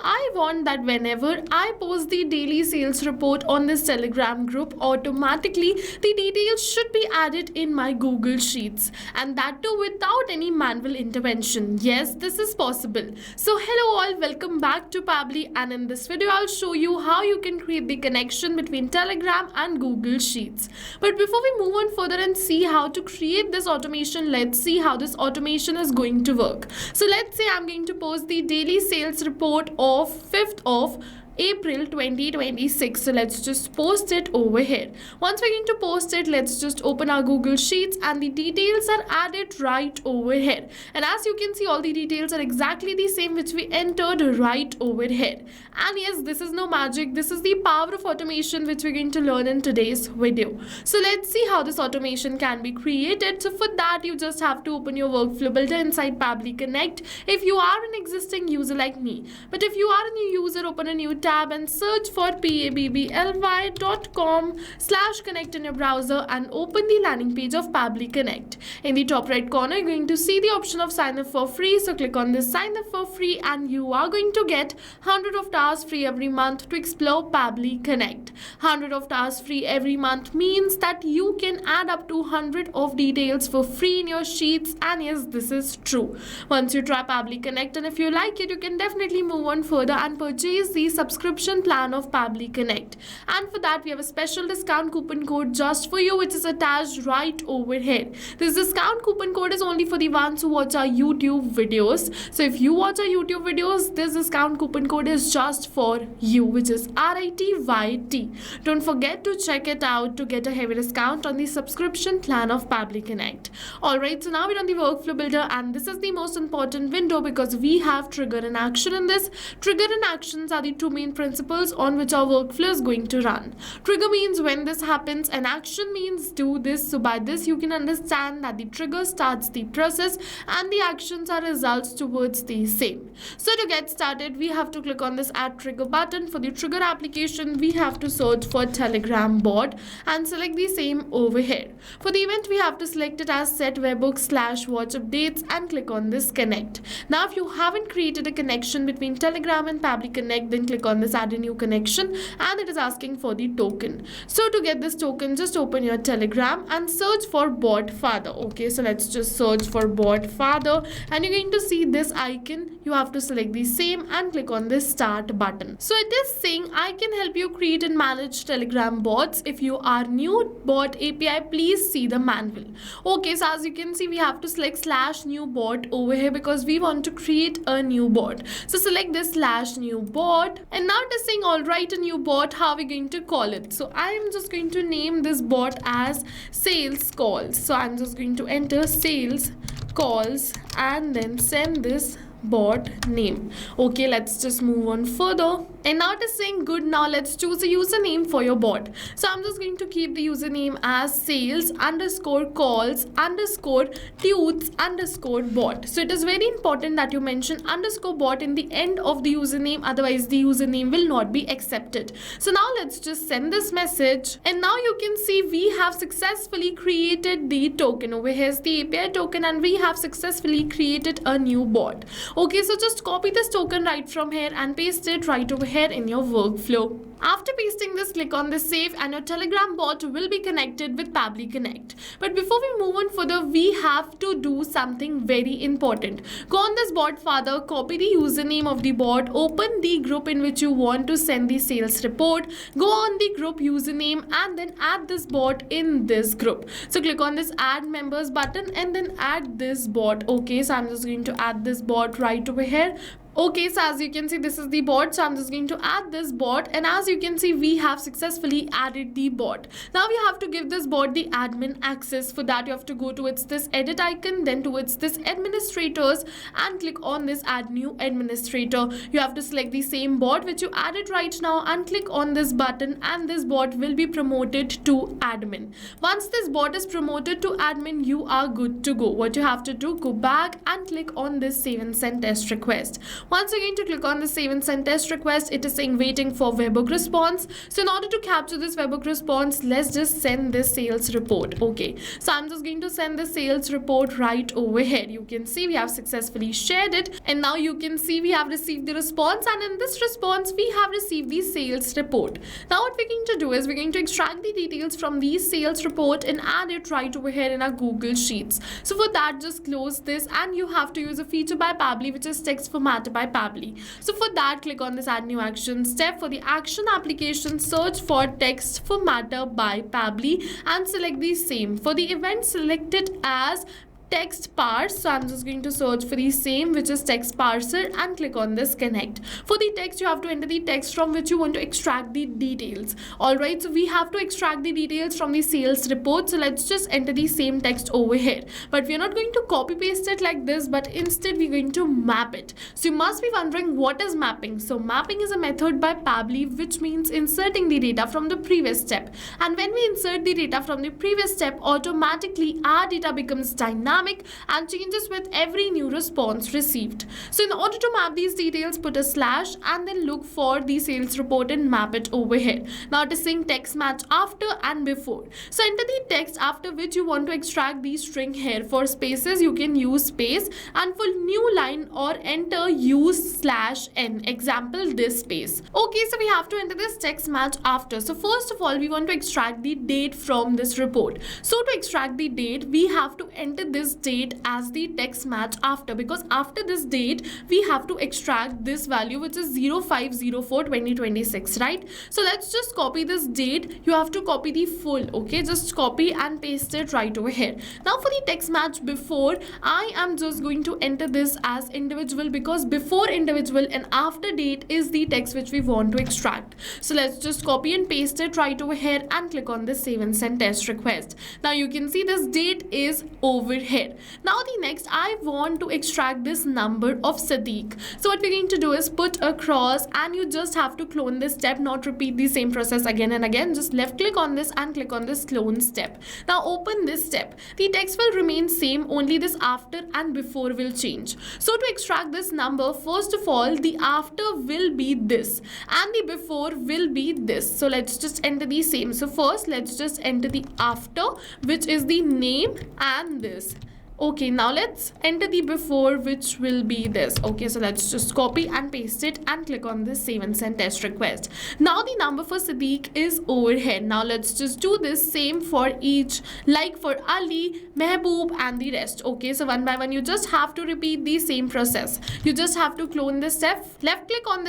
I want that whenever I post the daily sales report on this Telegram group, automatically the details should be added in my Google Sheets, and that too without any manual intervention. Yes, this is possible. So hello all, welcome back to Pabbly, and in this video I'll show you how you can create the connection between Telegram and Google Sheets. But before we move on further and see how to create this automation, let's see how this automation is going to work. So let's say I'm going to post the daily sales report of 5th of April 2026. So let's just post it over here. Once we're going to post it, let's just open our Google Sheets, and the details are added right over here. And as you can see, all the details are exactly the same which we entered right over here. And yes, this is no magic. This is the power of automation which we're going to learn in today's video. So let's see how this automation can be created. So for that, you just have to open your workflow builder inside Pabbly Connect if you are an existing user like me. But if you are a new user, open a new tab and search for pabbly.com/connect in your browser and open the landing page of Pabbly Connect. In the top right corner, you're going to see the option of sign up for free. So click on this sign up for free, and you are going to get 100 of hours free every month to explore Pabbly Connect. 100 of hours free every month means that you can add up to 100 of details for free in your sheets, and yes, this is true. Once you try Pabbly Connect, and if you like it, you can definitely move on further and purchase the subscription plan of Pabbly Connect. And for that, we have a special discount coupon code just for you, which is attached right over here. This discount coupon code is only for the ones who watch our YouTube videos. So if you watch our YouTube videos, this discount coupon code is just for you, which is RITYT. Don't forget to check it out to get a heavy discount on the subscription plan of Pabbly Connect. Alright, so now we're on the workflow builder, and this is the most important window because we have trigger and action in this. Trigger and actions are the two main principles on which our workflow is going to run. Trigger means when this happens, and action means do this. So by this you can understand that the trigger starts the process and the actions are results towards the same. So to get started, we have to click on this add trigger button. For the trigger application, we have to search for Telegram bot and select the same over here. For the event, we have to select it as set webhook/watch updates and click on this connect. Now if you haven't created a connection between Telegram and Pabbly Connect, then click on this add a new connection, and it is asking for the token. So to get this token, just open your Telegram and search for bot father. Okay, so let's just search for bot father, and you're going to see this icon. You have to select the same and click on this start button. So it is saying I can help you create and manage Telegram bots. If you are new bot API, please see the manual. Okay, so as you can see, we have to select /new bot over here because we want to create a new bot. So select this /new bot, and now it is saying alright, a new bot, how are we going to call it? So I am just going to name this bot as sales calls. So I'm just going to enter sales calls and then send this bot name. Okay, let's just move on further, and now it is saying good. Now let's choose a username for your bot. So I'm just going to keep the username as sales_calls_tudes_bot. So it is very important that you mention _bot in the end of the username, otherwise the username will not be accepted. So now let's just send this message, and now you can see we have successfully created the token. Over here is the API token, and we have successfully created a new bot. Okay, so just copy this token right from here and paste it right over here in your workflow. After pasting this, click on this save, and your Telegram bot will be connected with Pabbly Connect. But before we move on further, we have to do something very important. Go on this bot father, copy the username of the bot, open the group in which you want to send the sales report, go on the group username, and then add this bot in this group. So click on this add members button and then add this bot. Okay, so I'm just going to add this bot right over here. Okay, so as you can see, this is the bot, so I'm just going to add this bot, and as you can see, we have successfully added the bot. Now we have to give this bot the admin access. For that, you have to go towards this edit icon, then towards this administrators, and click on this add new administrator. You have to select the same bot which you added right now and click on this button, and this bot will be promoted to admin. Once this bot is promoted to admin, you are good to go. What you have to do, go back and click on this save and send test request. Once you're going to click on the save and send test request, it is saying waiting for webhook response. So in order to capture this webhook response, let's just send this sales report. Okay, so I'm just going to send the sales report right over here. You can see we have successfully shared it, and now you can see we have received the response, and in this response we have received the sales report. Now what we're going to do is we're going to extract the details from the sales report and add it right over here in our Google Sheets. So for that, just close this, and you have to use a feature by Pabbly, which is text formatter by Pabbly. So for that, click on this add new action step. For the action application, search for text formatter by Pabbly and select the same. For the event, select it as text parse. So I'm just going to search for the same, which is text parser, and click on this connect. For the text, you have to enter the text from which you want to extract the details. Alright, so we have to extract the details from the sales report. So let's just enter the same text over here. But we're not going to copy paste it like this, but instead we're going to map it. So you must be wondering, what is mapping? So mapping is a method by Pabbly which means inserting the data from the previous step. And when we insert the data from the previous step, automatically our data becomes dynamic and changes with every new response received. So in order to map these details, put a slash and then look for the sales report and map it over here. Now it is saying text match after and before. So enter the text after which you want to extract the string here. For spaces, you can use space, and for new line or enter, use /n. Example, this space. Okay, so we have to enter this text match after. So first of all, we want to extract the date from this report. So to extract the date, we have to enter this date as the text match after, because after this date we have to extract this value, which is 05/04/2026, right? So let's just copy this date. You have to copy the full. Okay, just copy and paste it right over here. Now for the text match before, I am just going to enter this as individual, because before individual and after date is the text which we want to extract. So let's just copy and paste it right over here and click on the save and send test request. Now you can see this date is over here. Now the next, I want to extract this number of Sadiq. So what we're going to do is put a cross, and you just have to clone this step, not repeat the same process again and again. Just left click on this and click on this clone step. Now open this step. The text will remain same, only this after and before will change. So to extract this number, first of all, the after will be this and the before will be this. So let's just enter the same. So first let's just enter the after, which is the name, and this. Okay, now let's enter the before, which will be this. Okay, so let's just copy and paste it and click on this save and send test request. Now the number for Sadiq is over here. Now let's just do this same for each, like for Ali, Mehboob and the rest. Okay, so one by one you just have to repeat the same process. You just have to clone this step. Left click on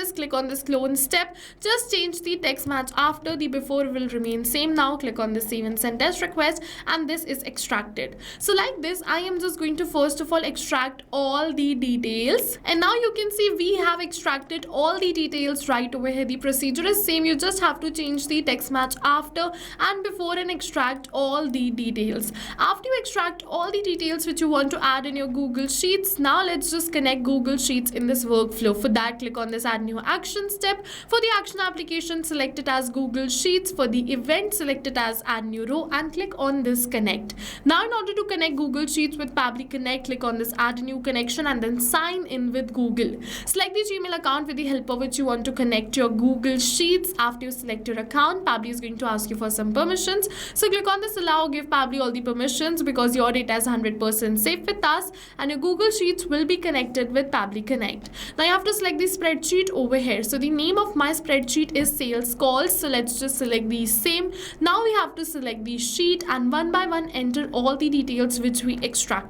this clone step. Just change the text match after. The before will remain same. Now click on the save and send test request, and this is extracted. So like this, I am just going to first of all extract all the details, and now you can see we have extracted all the details right over here. The procedure is same. You just have to change the text match after and before and extract all the details. After you extract all the details which you want to add in your Google Sheets, now let's just connect Google Sheets in this workflow. For that, click on this add new action step. For the action application, select it as Google Sheets. For the event, select it as add new row and click on this connect. Now in order to connect Google Sheets with Pabbly Connect, click on this add new connection and then sign in with Google. Select the Gmail account with the help of which you want to connect your Google Sheets. After you select your account, Pabbly is going to ask you for some permissions. So click on this allow, give Pabbly all the permissions, because your data is 100% safe with us and your Google Sheets will be connected with Pabbly Connect. Now you have to select the spreadsheet over here. So the name of my spreadsheet is sales calls. So let's just select the same. Now we have to select the sheet and one by one enter all the details which we extracted.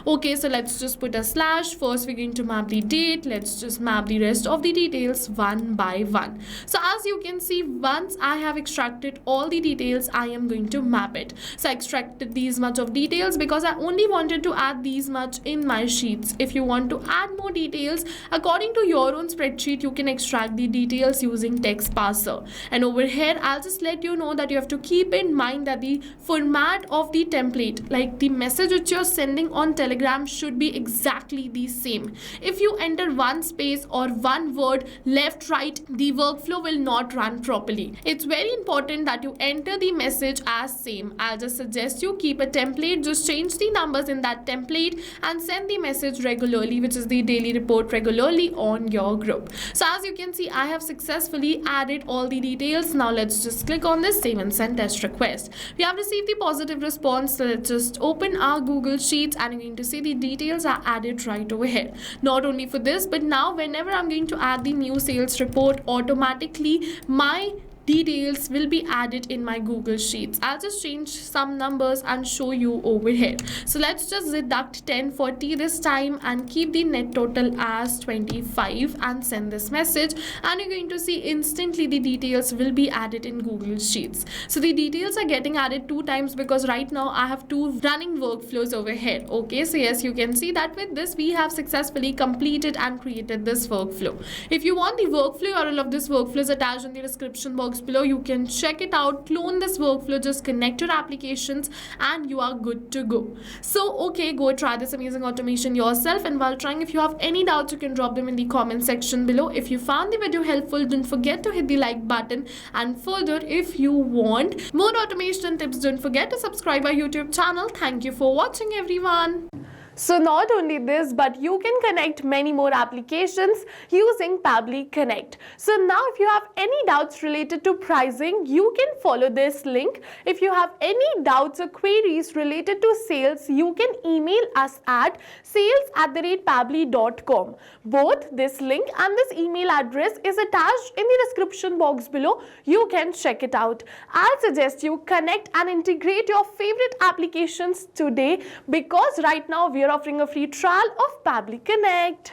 Okay, so let's just put a slash. First we're going to map the date. Let's just map the rest of the details one by one. So as you can see, once I have extracted all the details, I am going to map it. So I extracted these much of details because I only wanted to add these much in my sheets. If you want to add more details according to your own spreadsheet, you can extract the details using text parser. And over here, I'll just let you know that you have to keep in mind that the format of the template, like the message which you're sending, sending on Telegram should be exactly the same. If you enter one space or one word left, right, the workflow will not run properly. It's very important that you enter the message as same. I'll just suggest you keep a template, just change the numbers in that template and send the message regularly, which is the daily report, regularly on your group. So as you can see, I have successfully added all the details. Now let's just click on this save and send test request. We have received the positive response, so let's just open our Google Sheets and you're going to see the details are added right over here. Not only for this, but now whenever I'm going to add the new sales report, automatically my details will be added in my Google Sheets. I'll just change some numbers and show you over here. So let's just deduct 1040 this time and keep the net total as 25 and send this message, and you're going to see instantly the details will be added in Google Sheets. So the details are getting added 2 times because right now I have 2 running workflows over here. Okay, so yes, you can see that with this we have successfully completed and created this workflow. If you want the workflow URL of this workflow is attached in the description box below. You can check it out, clone this workflow, just connect your applications and you are good to go. So okay, go try this amazing automation yourself, and while trying, if you have any doubts you can drop them in the comment section below. If you found the video helpful, don't forget to hit the like button, and further if you want more automation tips, don't forget to subscribe our YouTube channel. Thank you for watching, everyone. So not only this, but you can connect many more applications using Pabbly Connect. So now if you have any doubts related to pricing, you can follow this link. If you have any doubts or queries related to sales, you can email us at sales@pabbly.com. Both this link and this email address is attached in the description box below. You can check it out. I'll suggest you connect and integrate your favorite applications today, because right now we are offering a free trial of Pabbly Connect.